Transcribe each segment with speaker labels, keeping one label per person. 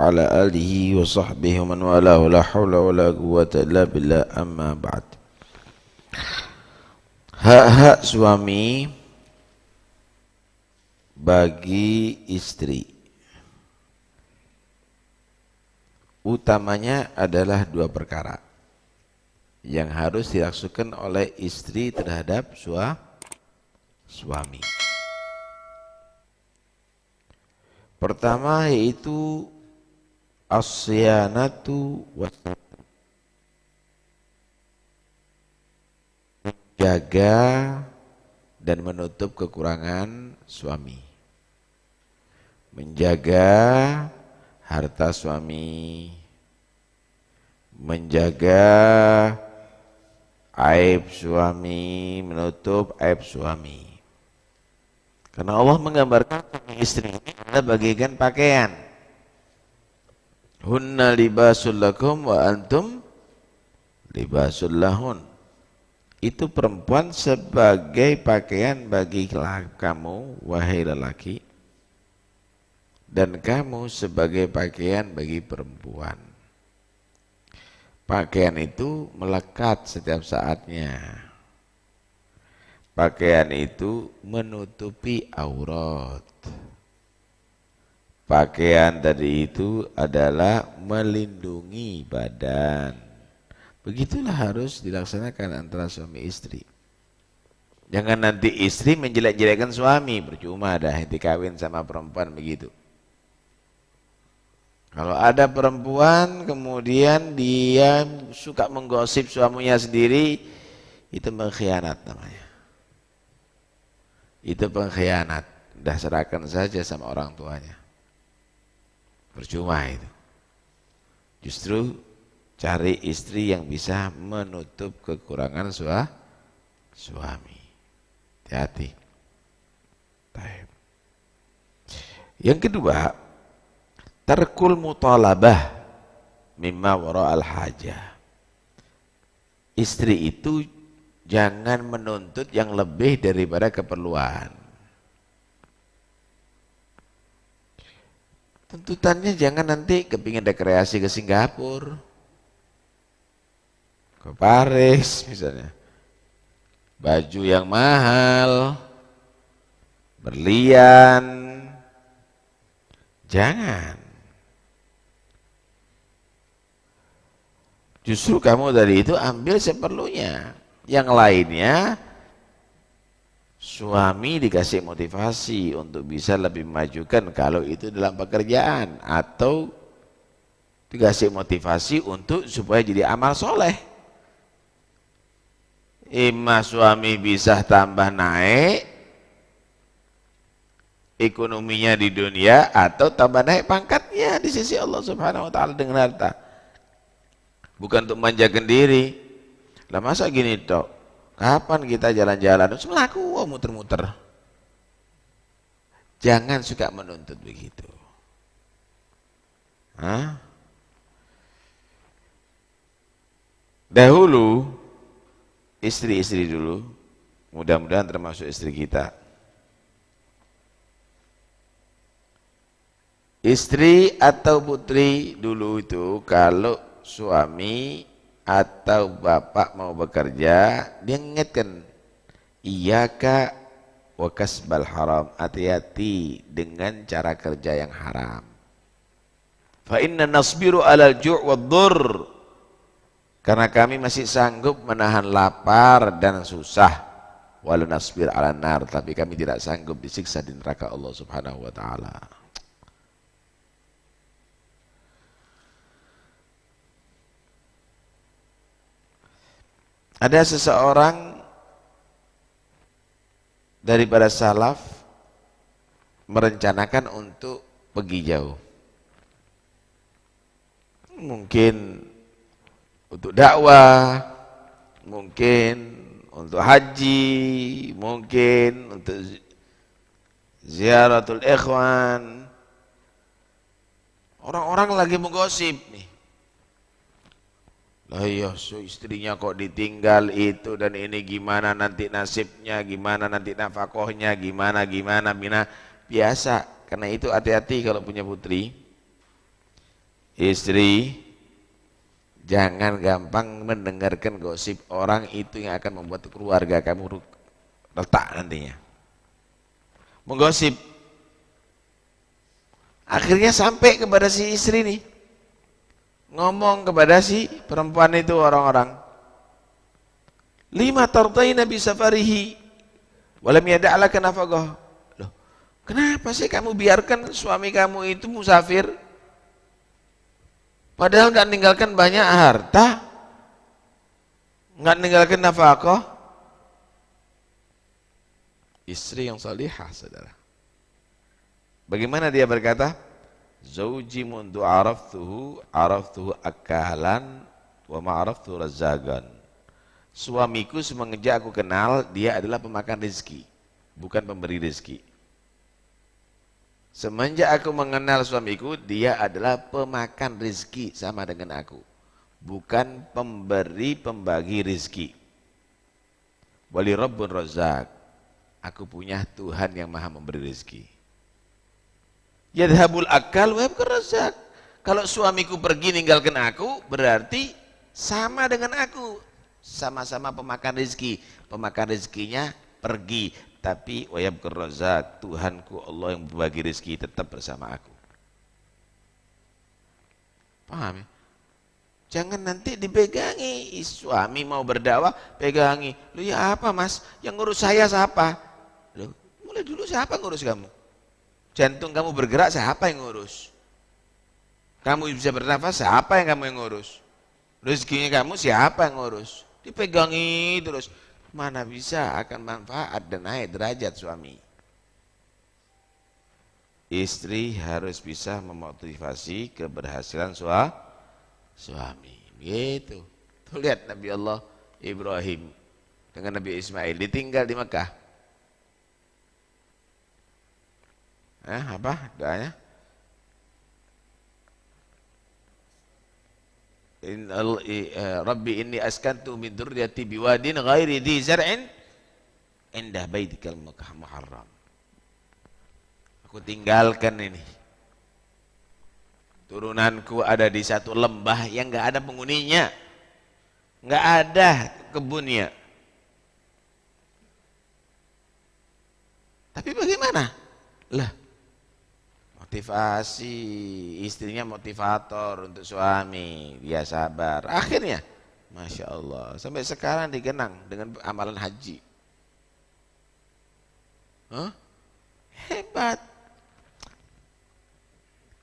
Speaker 1: ala alihi wa sahbihi wa man walahu la hawla wa la quwwata illa billah amma ba'd. Hak-hak suami bagi istri utamanya adalah dua perkara yang harus dilakukan oleh istri terhadap suami. Pertama yaitu as-siyanatu menjaga dan menutup kekurangan suami. Menjaga harta suami, menjaga aib suami, menutup aib suami. Karena Allah menggambarkan istri ini adalah bagaikan pakaian. Hunna libasul lakum wa antum libasul lahun. Itu perempuan sebagai pakaian bagi kamu, wahai lelaki, dan kamu sebagai pakaian bagi perempuan. Pakaian itu melekat setiap saatnya. Pakaian itu menutupi aurat. Pakaian tadi itu adalah melindungi badan. Begitulah harus dilaksanakan antara suami istri. Jangan nanti istri menjelek-jelekkan suami, percuma dah dikawin sama perempuan begitu. Kalau ada perempuan kemudian dia suka menggosip suaminya sendiri, itu mengkhianat namanya. Itu pengkhianat. Dah serahkan saja sama orang tuanya. Percuma itu. Justru cari istri yang bisa menutup kekurangan suami. Hati-hati. Yang kedua, tarkul mutalabah mimma wara'al hajah. Istri itu jangan menuntut yang lebih daripada keperluan. Tuntutannya jangan nanti kepingin rekreasi ke Singapura, ke Paris misalnya, baju yang mahal, berlian, jangan. Justru kamu dari itu ambil seperlunya. Yang lainnya suami dikasih motivasi untuk bisa lebih memajukan kalau itu dalam pekerjaan, atau dikasih motivasi untuk supaya jadi amal soleh. Imma suami bisa tambah naik ekonominya di dunia, atau tambah naik pangkatnya di sisi Allah Subhanahu wa ta'ala dengan harta. Bukan untuk manjakan diri. Lah masa gini toh, kapan kita jalan-jalan terus melaku muter-muter. Jangan suka menuntut begitu. Dahulu istri-istri dulu, mudah-mudahan termasuk istri kita, istri atau putri dulu itu kalau suami atau bapak mau bekerja, dia ingatkan, iyyaka wa kasbal haram, hati-hati dengan cara kerja yang haram. Fa inna nasbiru alal ju' wad dhurr, karena kami masih sanggup menahan lapar dan susah. Walau nasbir ala nar, tapi kami tidak sanggup disiksa di neraka Allah Subhanahu wa ta'ala. Ada seseorang daripada salaf merencanakan untuk pergi jauh. Mungkin untuk dakwah, mungkin untuk haji, mungkin untuk ziaratul ikhwan. Orang-orang lagi menggosip nih. Lah iya, istrinya kok ditinggal itu dan ini, gimana nanti nasibnya, gimana nanti nafkahnya, gimana. Biasa. Karena itu hati-hati kalau punya putri. Istri, jangan gampang mendengarkan gosip orang, itu yang akan membuat keluarga kamu retak nantinya. Menggosip. Akhirnya sampai kepada si istri nih. Ngomong kepada si perempuan itu orang-orang. Lima tardaina bi safarihi walam yada'laka nafaqah. Loh, kenapa sih kamu biarkan suami kamu itu musafir? Padahal enggak meninggalkan banyak harta, enggak meninggalkan nafkah. Istri yang salihah, saudara. Bagaimana dia berkata? Zauji mundu araftuhu akalan wa ma'araftu razzagan. Suamiku semenjak aku kenal, dia adalah pemakan rezeki, bukan pemberi rezeki. Semenjak aku mengenal suamiku, dia adalah pemakan rezeki sama dengan aku, bukan pembagi rezeki. Wali Rabbun Razzaq, aku punya Tuhan yang maha memberi rezeki. Yadhabul akal wa yabqar razzaq. Kalau suamiku pergi ninggalkan aku, berarti sama dengan aku, sama-sama pemakan rezeki. Pemakan rezekinya pergi, tapi wa yabqar razzaq, Tuhanku Allah yang berbagi rezeki tetap bersama aku. Paham ya? Jangan nanti dipegangi, suami mau berdakwah pegangi. Lu ya apa mas, yang ngurus saya siapa? Lu mulai dulu siapa ngurus kamu? Jantung kamu bergerak, siapa yang ngurus? Kamu bisa bernafas, siapa yang kamu yang ngurus? Rezekinya kamu, siapa yang ngurus? Dipegangi terus, mana bisa akan manfaat dan naik derajat suami. Istri harus bisa memotivasi keberhasilan suami. Gitu. Tuh lihat Nabi Allah Ibrahim dengan Nabi Ismail ditinggal di Mekah. Apa doanya? Rabbi inni askantu min dzurriyyati biwadin ghairi dzi zar'in indah baitikal muharram. Aku tinggalkan ini. Turunanku ada di satu lembah yang enggak ada penghuninya. Enggak ada kebunnya. Tapi bagaimana? Lah, motivasi, istrinya motivator untuk suami, dia sabar. Akhirnya, Masya Allah, sampai sekarang dikenang dengan amalan haji. Hebat.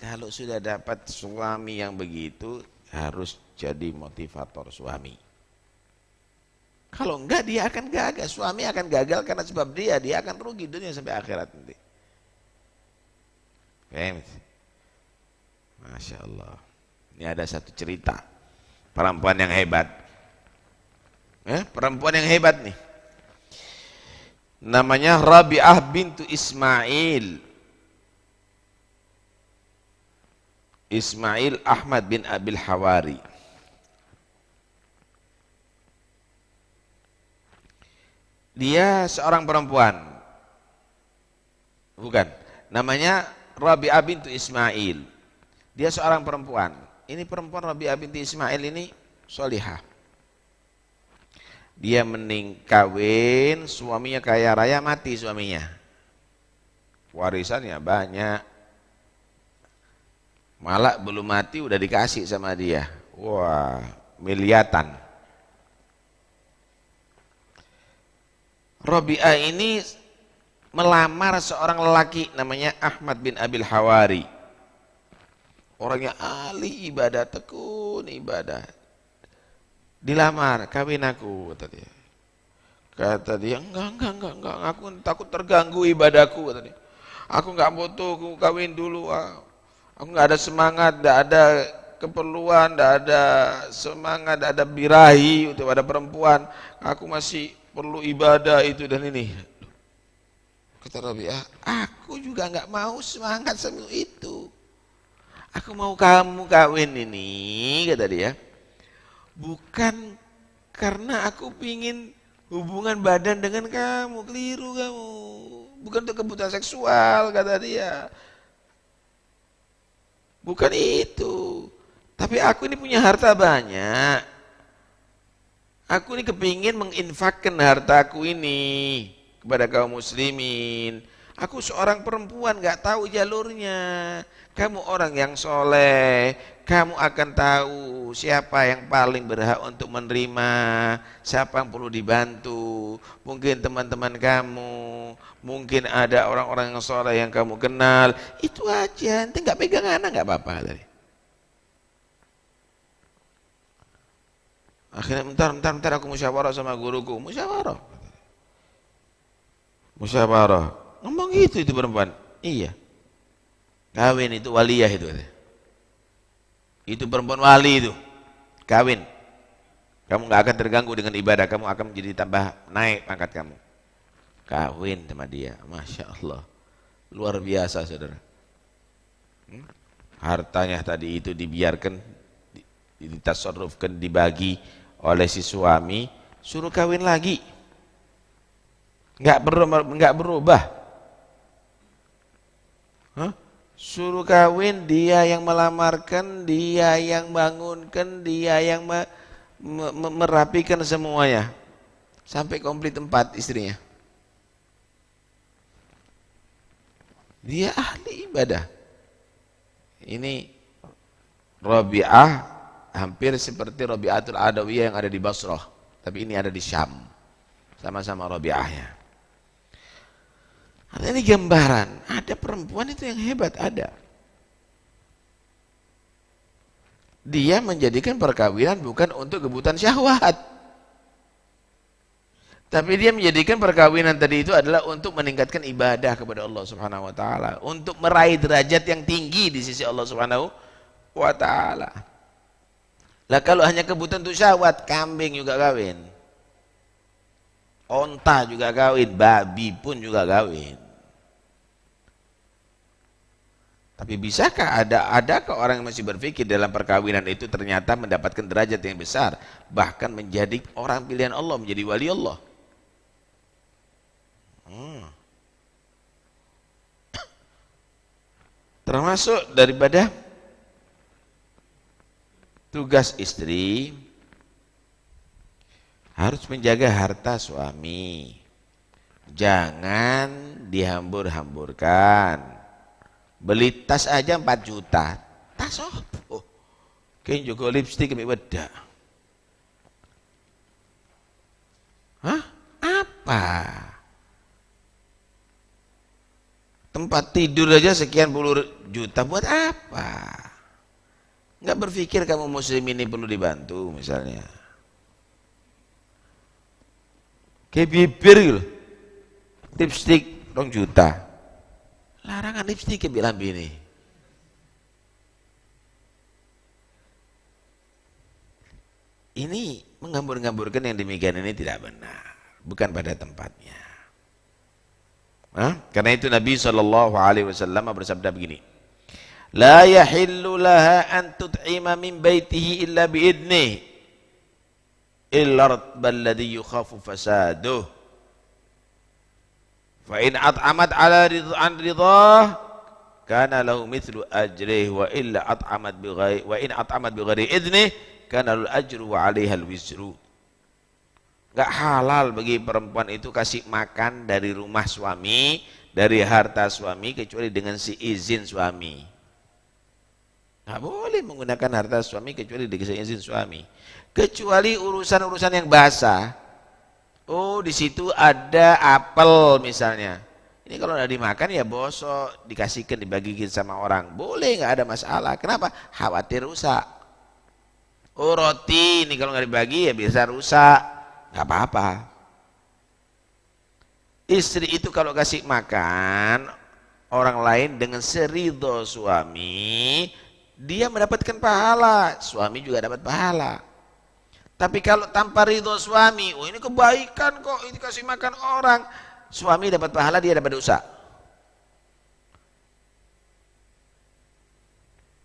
Speaker 1: Kalau sudah dapat suami yang begitu, harus jadi motivator suami. Kalau enggak, dia akan gagal. Suami akan gagal karena sebab dia akan rugi dunia sampai akhirat nanti. Masya Allah. Ini ada satu cerita perempuan yang hebat. Perempuan yang hebat nih. Namanya Rabi'ah bintu Ismail. Ismail Ahmad bin Abil Hawari. Dia seorang perempuan. Bukan. Namanya Rabi'ah bintu Ismail. Dia seorang perempuan. Ini perempuan Rabi'ah bintu Ismail ini solihah. Dia kawin, suaminya kaya raya, mati suaminya. Warisannya banyak. Malah belum mati udah dikasih sama dia. Wah, miliatan. Rabi'ah ini melamar seorang lelaki namanya Ahmad bin Abil Hawari. Orangnya ahli ibadah, tekun ibadah. Dilamar, kawin aku, kata dia. Kata dia, enggak, aku takut terganggu ibadahku, kata dia. Aku enggak butuh, aku kawin dulu. Aku enggak ada semangat, enggak ada keperluan, enggak ada semangat, enggak ada birahi untuk ada perempuan. Aku masih perlu ibadah itu dan ini. Kata Rabi'ah, aku juga enggak mau semangat sama itu. Aku mau kamu kawin ini, kata dia. Bukan karena aku pingin hubungan badan dengan kamu, keliru kamu. Bukan untuk kebutuhan seksual, kata dia. Bukan itu. Tapi aku ini punya harta banyak. Aku ini kepingin menginfakkan hartaku ini kepada kaum muslimin. Aku seorang perempuan gak tahu jalurnya. Kamu orang yang soleh, kamu akan tahu siapa yang paling berhak untuk menerima, siapa yang perlu dibantu. Mungkin teman-teman kamu, mungkin ada orang-orang yang soleh yang kamu kenal. Itu aja, nanti gak pegang anak gak apa-apa. Akhirnya bentar aku musyawarah sama guruku. Musyawarah. Ngomong gitu itu perempuan. Iya. Kawin itu waliyah itu. Itu perempuan wali itu. Kawin. Kamu gak akan terganggu dengan ibadah. Kamu akan menjadi tambah naik pangkat kamu. Kawin sama dia. Masya Allah. Luar biasa saudara. Hartanya tadi itu dibiarkan, ditasarrufkan, dibagi oleh si suami, suruh kawin lagi, nggak berubah. Suruh kawin, dia yang melamarkan, dia yang bangunkan, dia yang merapikan semuanya sampai komplit 4 istrinya. Dia ahli ibadah. Ini Rabi'ah hampir seperti Rabi'atul Adawiyah yang ada di Basrah, tapi ini ada di Syam, sama-sama Rabi'ahnya. Ini gambaran, ada perempuan itu yang hebat, ada. Dia menjadikan perkawinan bukan untuk kebutuhan syahwat, tapi dia menjadikan perkawinan tadi itu adalah untuk meningkatkan ibadah kepada Allah Subhanahu wa taala, untuk meraih derajat yang tinggi di sisi Allah Subhanahu wa taala. Lah kalau hanya kebutuhan untuk syahwat, kambing juga kawin, onta juga kawin, babi pun juga kawin. Tapi bisakah adakah orang yang masih berpikir dalam perkawinan itu ternyata mendapatkan derajat yang besar, bahkan menjadi orang pilihan Allah, menjadi wali Allah? Termasuk daripada tugas istri harus menjaga harta suami, jangan dihambur-hamburkan. Beli tas aja 4 juta, tas opo? Kayak juga lipstik kami wedak. Apa? Tempat tidur aja sekian puluh juta, buat apa? Nggak berpikir kamu muslim ini perlu dibantu misalnya. Kayak bibir gitu, lipstik 2 juta. Larangan lipstik ya bilang bini. Ini menggambur-gamburkan yang demikian ini tidak benar, bukan pada tempatnya. Karena itu Nabi SAW bersabda begini, la yahillu laha an tut'ima min baitihi illa biidnih illa ratbal ladhi yukhafu fasaduh fa in at'amat ala ridhan ridah kana lahu mithlu ajrih wa illa at'amat bighairi wa in at'amat bighairi idnih kana lahu ajru wa 'alaiha al-wizru. Enggak halal bagi perempuan itu kasih makan dari rumah suami, dari harta suami kecuali dengan si izin suami. Nggak boleh menggunakan harta suami kecuali dengan izin suami, kecuali urusan-urusan yang basah. Oh, di situ ada apel misalnya, ini kalau udah dimakan ya bosok, dikasihkan, dibagikan sama orang, boleh, nggak ada masalah. Kenapa? Khawatir rusak. Oh, roti ini kalau nggak dibagi ya bisa rusak, nggak apa-apa. Istri itu kalau kasih makan orang lain dengan seridho suami, dia mendapatkan pahala, suami juga dapat pahala. Tapi kalau tanpa ridho suami, oh ini kebaikan kok, ini kasih makan orang, suami dapat pahala, dia dapat dosa.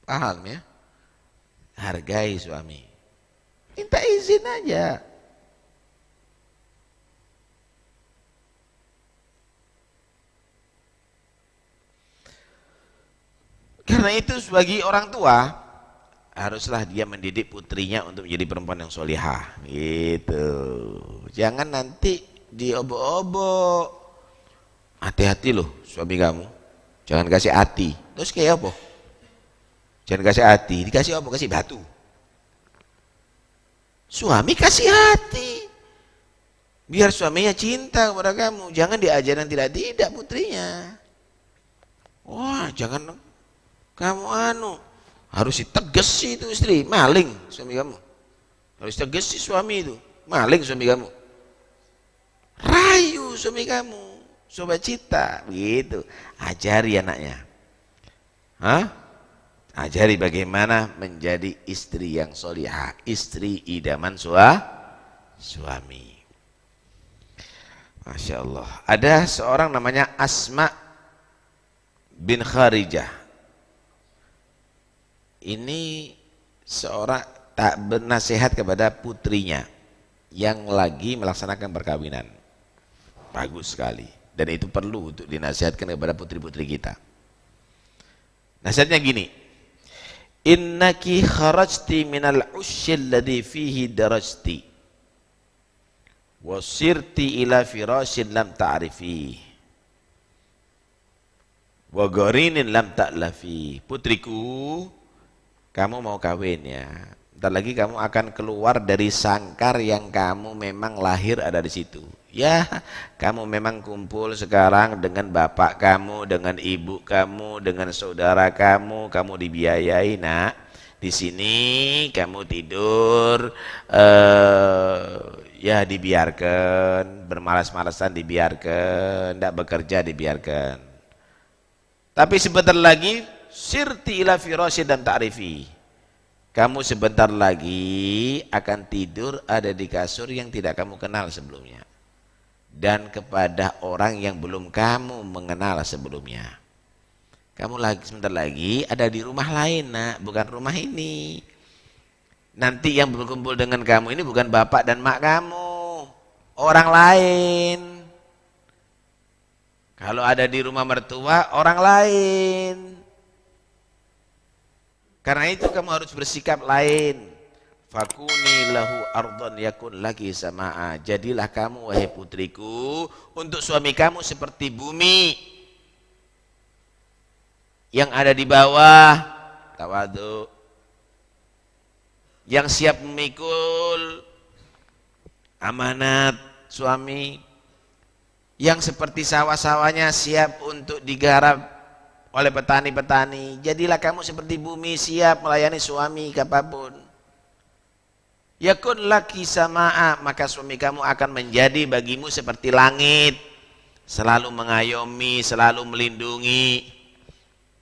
Speaker 1: Paham ya? Hargai suami, minta izin aja. Karena itu sebagai orang tua haruslah dia mendidik putrinya untuk menjadi perempuan yang solihah gitu. Jangan nanti diobok-obok. Hati-hati loh suami kamu, jangan kasih hati. Terus kayak apa? Jangan kasih hati, dikasih apa? Kasih batu. Suami kasih hati, biar suaminya cinta kepada kamu. Jangan diajarin tidak putrinya. Wah, jangan kamu harus ditegas itu istri, maling suami kamu. Harus tegas suami itu, maling suami kamu. Rayu suami kamu, sobat cita, begitu. Ajari anaknya. Ajari bagaimana menjadi istri yang solihah, istri idaman suami. Masya Allah. Ada seorang namanya Asma bin Kharijah. Ini seorang tak bernasihat kepada putrinya yang lagi melaksanakan perkawinan. Bagus sekali. Dan itu perlu untuk dinasihatkan kepada putri-putri kita. Nasihatnya gini. Innaki kharajti minal usyil ladhi fihi darajti wasirti ila firashin lam ta'rifi wa gharinin lam ta'lafi. Putriku, kamu mau kawin ya. Bentar lagi kamu akan keluar dari sangkar yang kamu memang lahir ada di situ. Ya, kamu memang kumpul sekarang dengan bapak kamu, dengan ibu kamu, dengan saudara kamu dibiayai nak. Di sini kamu tidur, ya dibiarkan, bermalas-malasan dibiarkan, tidak bekerja dibiarkan. Tapi sebentar lagi, sirti ila firasyi dan ta'rifi. Kamu sebentar lagi akan tidur ada di kasur yang tidak kamu kenal sebelumnya. Dan kepada orang yang belum kamu mengenal sebelumnya. Kamu sebentar lagi ada di rumah lain nak, bukan rumah ini. Nanti yang berkumpul dengan kamu ini bukan bapak dan mak kamu, orang lain. Kalau ada di rumah mertua, orang lain. Karena itu kamu harus bersikap lain. Fakuni lahu ardhan yakun laki sama'a. Jadilah kamu wahai putriku untuk suami kamu seperti bumi yang ada di bawah, tawadhu, yang siap memikul amanat suami, yang seperti sawah-sawahnya siap untuk digarap oleh petani-petani. Jadilah kamu seperti bumi siap melayani suami kapanpun. Yakun laki sama'a, maka suami kamu akan menjadi bagimu seperti langit, selalu mengayomi, selalu melindungi.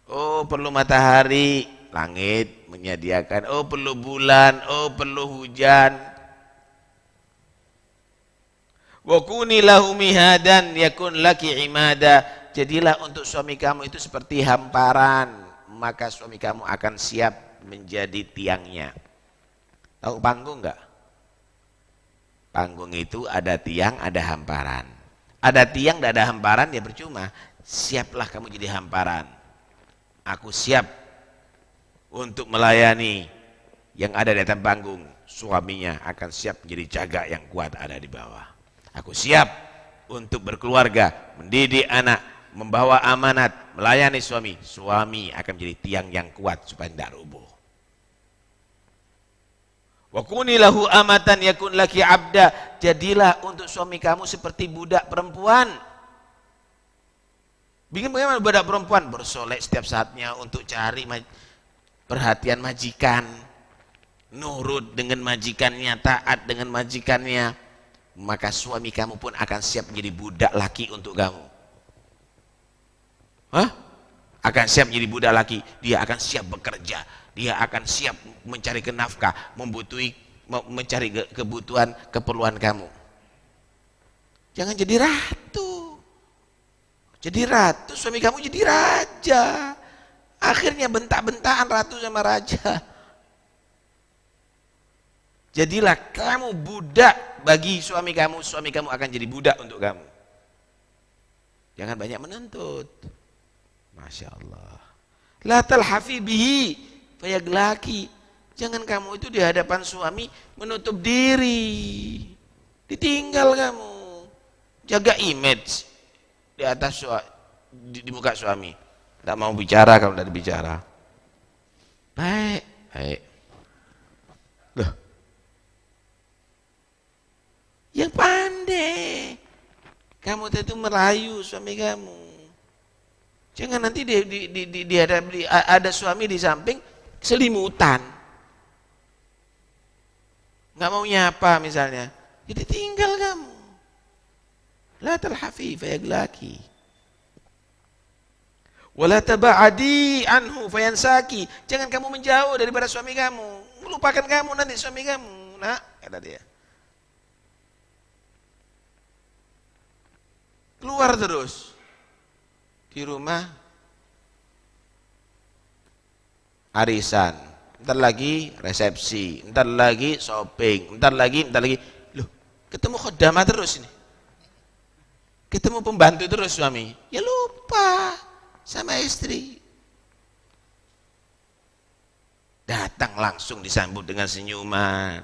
Speaker 1: Oh perlu matahari, langit menyediakan. Oh perlu bulan, oh perlu hujan. Wa kuni lahu mihadan yakun laki imada. Jadilah untuk suami kamu itu seperti hamparan, maka suami kamu akan siap menjadi tiangnya. Tahu panggung enggak? Panggung itu ada tiang, ada hamparan. Ada tiang, tidak ada hamparan, ya percuma. Siaplah kamu jadi hamparan. Aku siap untuk melayani yang ada di atas panggung. Suaminya akan siap menjadi jaga yang kuat ada di bawah. Aku siap untuk berkeluarga, mendidik anak, membawa amanat, melayani suami. Suami akan menjadi tiang yang kuat supaya tidak rubuh. Wa kuni lahu amatan yakun laki abda. Jadilah untuk suami kamu seperti budak perempuan. Bikin bagaimana budak perempuan? Bersolek setiap saatnya untuk cari perhatian majikan, nurut dengan majikannya, taat dengan majikannya. Maka suami kamu pun akan siap menjadi budak laki untuk kamu. Akan siap menjadi budak laki. Dia akan siap bekerja. Dia akan siap mencari nafkah, mencari kebutuhan, keperluan kamu. Jangan jadi ratu. Jadi ratu, suami kamu jadi raja. Akhirnya bentak-bentakan ratu sama raja. Jadilah kamu budak bagi suami kamu akan jadi budak untuk kamu. Jangan banyak menuntut. Masya Allah. La talhafi bihi fayaglaki. Jangan kamu itu di hadapan suami menutup diri. Ditinggal kamu. Jaga image di atas di muka suami. Tidak mau bicara kalau tidak bicara. Baik, baik. Loh. Yang pandai. Kamu itu merayu suami kamu. Jangan nanti ada suami di samping selimutan. Nggak mau nyapa misalnya, jadi tinggal kamu. La talhafi fayaglaki, wala taba'adi anhu fayansaki. Jangan kamu menjauh daripada suami kamu, melupakan kamu nanti suami kamu. Nah, kata dia. Keluar terus di rumah arisan, ntar lagi resepsi, ntar lagi shopping, ntar lagi. Loh, ketemu khodamah terus ini, ketemu pembantu terus suami, ya lupa sama istri. Datang langsung disambut dengan senyuman.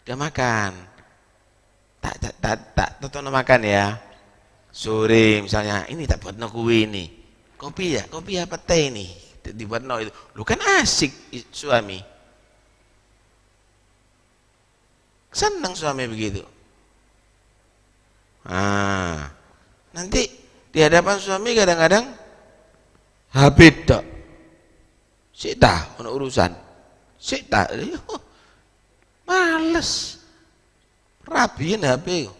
Speaker 1: Udah makan? Tak tonton makan ya. Sore misalnya, ini tak buat no kue ini, kopi ya, kopi apa teh ini, dibuat no itu. Lu kan asik suami, senang suami begitu. Nanti di hadapan suami kadang-kadang habis tak, sita ono urusan, sita, males, rapiin HP.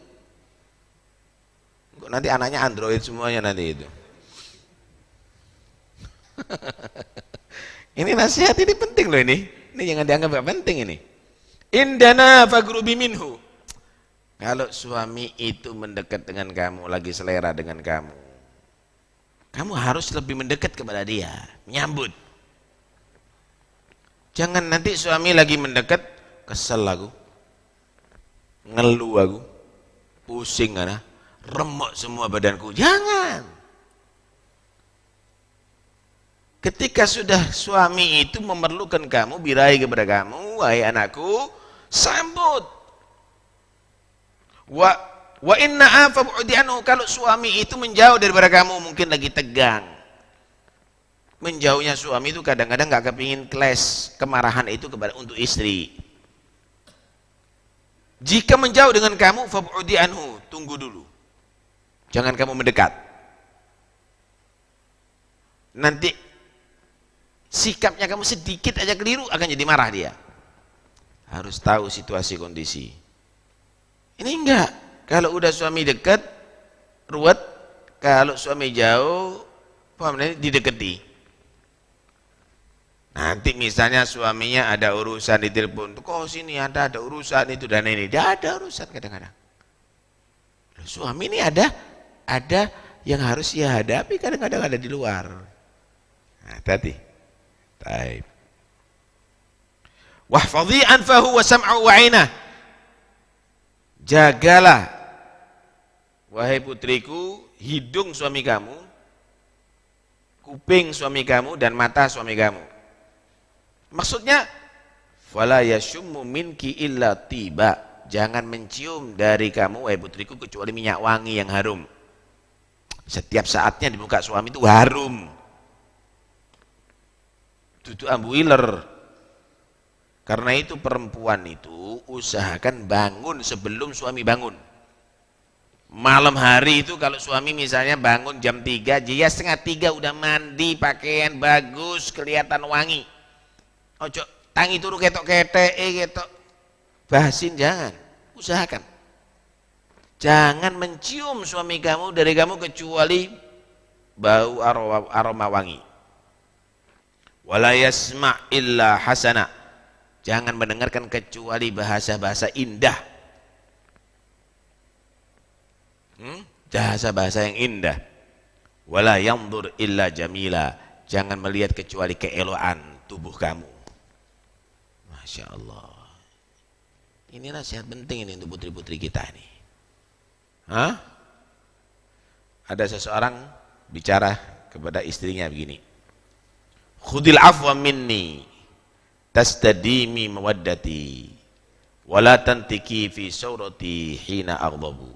Speaker 1: Nanti anaknya Android semuanya nanti itu. Ini nasihat ini penting loh ini. Ini jangan dianggap gak penting ini. Indana fagrubi minhu. Kalau suami itu mendekat dengan kamu, lagi selera dengan kamu, kamu harus lebih mendekat kepada dia, menyambut. Jangan nanti suami lagi mendekat, kesel aku, ngeluh aku, pusing ana, remuk semua badanku. Jangan. Ketika sudah suami itu memerlukan kamu, birahi kepada kamu, wahai anakku, sambut. Wa inna afa bu'di anhu, kalau suami itu menjauh daripada kamu, mungkin lagi tegang. Menjauhnya suami itu kadang-kadang gak kepingin clash, kemarahan itu kepada untuk istri. Jika menjauh dengan kamu, fa bu'di anhu, tunggu dulu. Jangan kamu mendekat. Nanti sikapnya kamu sedikit aja keliru akan jadi marah dia. Harus tahu situasi kondisi. Ini enggak. Kalau udah suami dekat, ruwet. Kalau suami jauh, paham nih, didekati. Nanti misalnya suaminya ada urusan di telepon, kok sini ada urusan itu dan ini. Dia ada urusan kadang-kadang. Suami ini ada yang harus ia hadapi, kadang-kadang ada di luar. Nah, tadi. Taib. Wahfadhi anfahu wa sam'ahu wa 'ainah. Jagalah, wahai putriku, hidung suami kamu, kuping suami kamu, dan mata suami kamu. Maksudnya, fala yashummu minki illa tiba. Jangan mencium dari kamu, wahai putriku, kecuali minyak wangi yang harum. Setiap saatnya di muka suami itu harum. Itu ambu iler. Karena itu perempuan itu usahakan bangun sebelum suami bangun. Malam hari itu kalau suami misalnya bangun jam 3, dia setengah 3 udah mandi, pakaian bagus, kelihatan wangi. Ojo tangi turu ketok-ketek, ketok bahasin, jangan. Usahakan. Jangan mencium suami kamu dari kamu kecuali bau aroma wangi. Wala yasma' illa hasana. Jangan mendengarkan kecuali bahasa-bahasa indah. Bahasa-bahasa yang indah. Wala yanzur illa jamila. Jangan melihat kecuali keelokan tubuh kamu. Masya Allah. Ini nasihat penting ini untuk putri-putri kita ini. Ada seseorang bicara kepada istrinya begini. Khudil afwa minni tastadimi mawaddati wala tantiki fi saurati hina aghdabu.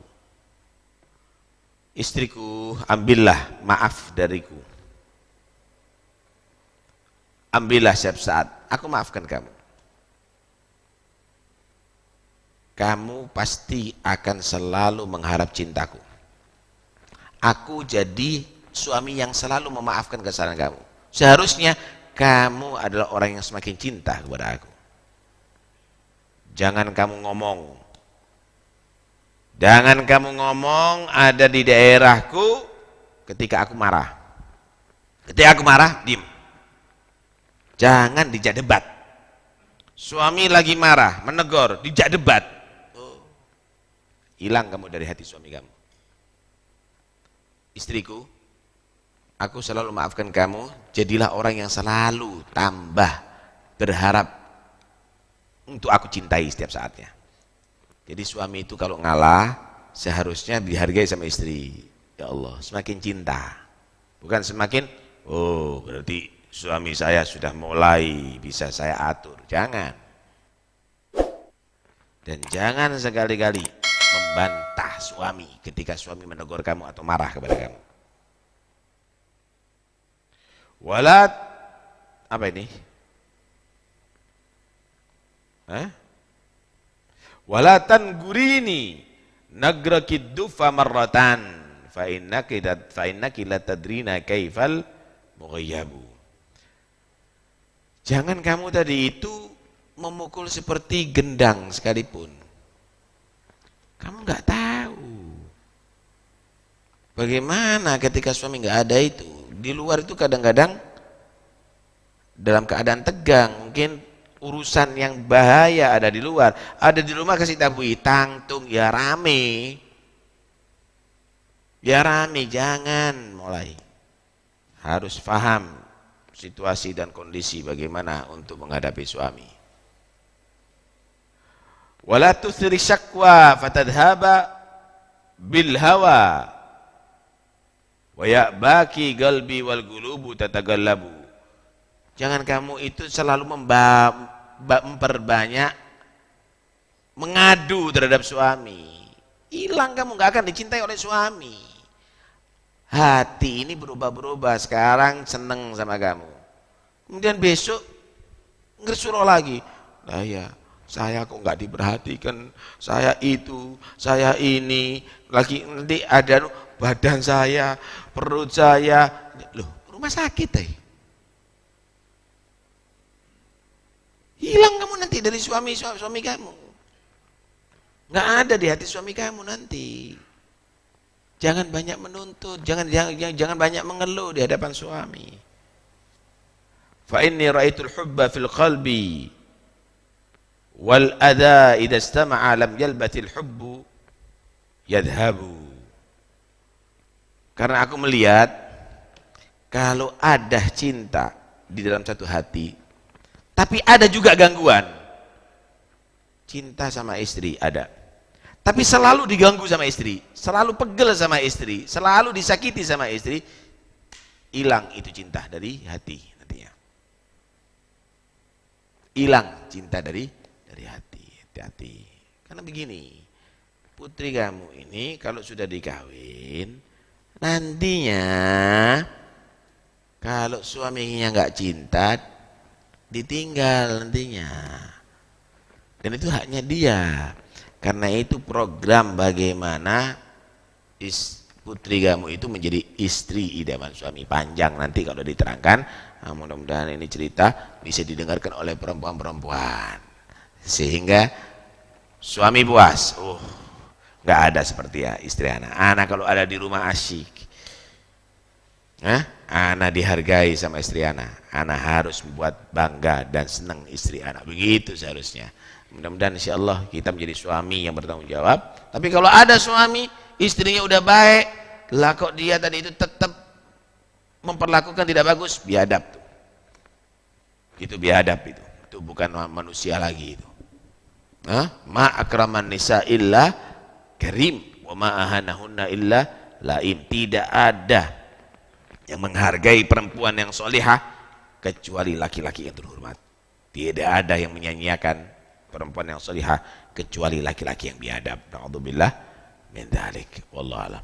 Speaker 1: Istriku, ambillah maaf dariku, ambillah setiap saat, aku maafkan kamu. Kamu pasti akan selalu mengharap cintaku. Aku jadi suami yang selalu memaafkan kesalahan kamu. Seharusnya kamu adalah orang yang semakin cinta kepada aku. Jangan kamu ngomong ada di daerahku ketika aku marah. Ketika aku marah, diam. Jangan dijak debat. Suami lagi marah, menegur, dijak debat. Hilang kamu dari hati suami kamu. Istriku, aku selalu maafkan kamu, jadilah orang yang selalu tambah berharap untuk aku cintai setiap saatnya. Jadi suami itu kalau ngalah, seharusnya dihargai sama istri. Ya Allah, semakin cinta. Bukan semakin, oh berarti suami saya sudah mulai bisa saya atur. Jangan. Dan jangan sekali-kali membantah suami ketika suami menegur kamu atau marah kepada kamu. Walat, apa ini? Walatan gurini nagrakid dufa marratan fa innaki la tadrina kaifal mughayyabu. Jangan kamu tadi itu memukul seperti gendang sekalipun. Kamu nggak tahu bagaimana ketika suami nggak ada itu. Di luar itu kadang-kadang dalam keadaan tegang, mungkin urusan yang bahaya ada di luar. Ada di rumah kasih tabui, tangtung, ya rame. Ya rame, jangan mulai. Harus paham situasi dan kondisi bagaimana untuk menghadapi suami. Wala tuthri syakwa fatadhaba bil hawa wa ya'baki qalbi wal qulubu tatagallabu. Jangan kamu itu selalu memperbanyak mengadu terhadap suami. Hilang kamu, nggak akan dicintai oleh suami. Hati ini berubah-berubah. Sekarang seneng sama kamu, kemudian besok ngersuloh lagi. Nah ya, saya kok nggak diperhatikan, saya itu, saya ini, lagi nanti ada badan saya, perut saya, loh rumah sakit hilang kamu nanti dari suami kamu, nggak ada di hati suami kamu nanti. Jangan banyak menuntut, jangan banyak mengeluh di hadapan suami. Fa inni ra'aitul hubba fil qalbi wal adha idza istama'a lam yalbatil hubbu yadhhabu. Karena aku melihat kalau ada cinta di dalam satu hati, tapi ada juga gangguan. Cinta sama istri ada, tapi selalu diganggu sama istri, selalu pegel sama istri, selalu disakiti sama istri, hilang itu cinta dari hati nantinya. Hilang cinta dari hati. Hati-hati. Karena begini, putri kamu ini kalau sudah dikawin, nantinya kalau suaminya nggak cinta, ditinggal nantinya. Dan itu haknya dia. Karena itu program bagaimana putri kamu itu menjadi istri idaman suami. Panjang nanti kalau diterangkan. Nah, mudah-mudahan ini cerita bisa didengarkan oleh perempuan-perempuan, sehingga suami puas. Nggak ada seperti ya istri anak. Anak kalau ada di rumah asyik. Anak dihargai sama istri anak. Anak harus membuat bangga dan senang istri anak. Begitu seharusnya. Mudah-mudahan insya Allah kita menjadi suami yang bertanggung jawab. Tapi kalau ada suami, istrinya udah baik, lah kok dia tadi itu tetap memperlakukan tidak bagus, biadab tuh. Itu biadab itu. Itu bukan manusia lagi itu. Ma akraman nisa illa karim wa ma ahanahunna illa laim. Tidak ada yang menghargai perempuan yang solihah kecuali laki-laki yang terhormat. Tidak ada yang menyanyiakan perempuan yang salihah kecuali laki-laki yang biadab. Na'udzubillah min dzalik. Wallahu a'lam.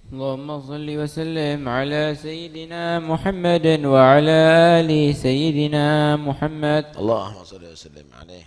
Speaker 2: اللهم صل وسلم على سيدنا محمد وعلى آل سيدنا محمد.
Speaker 1: Allahumma shalli wa sallim alaihi.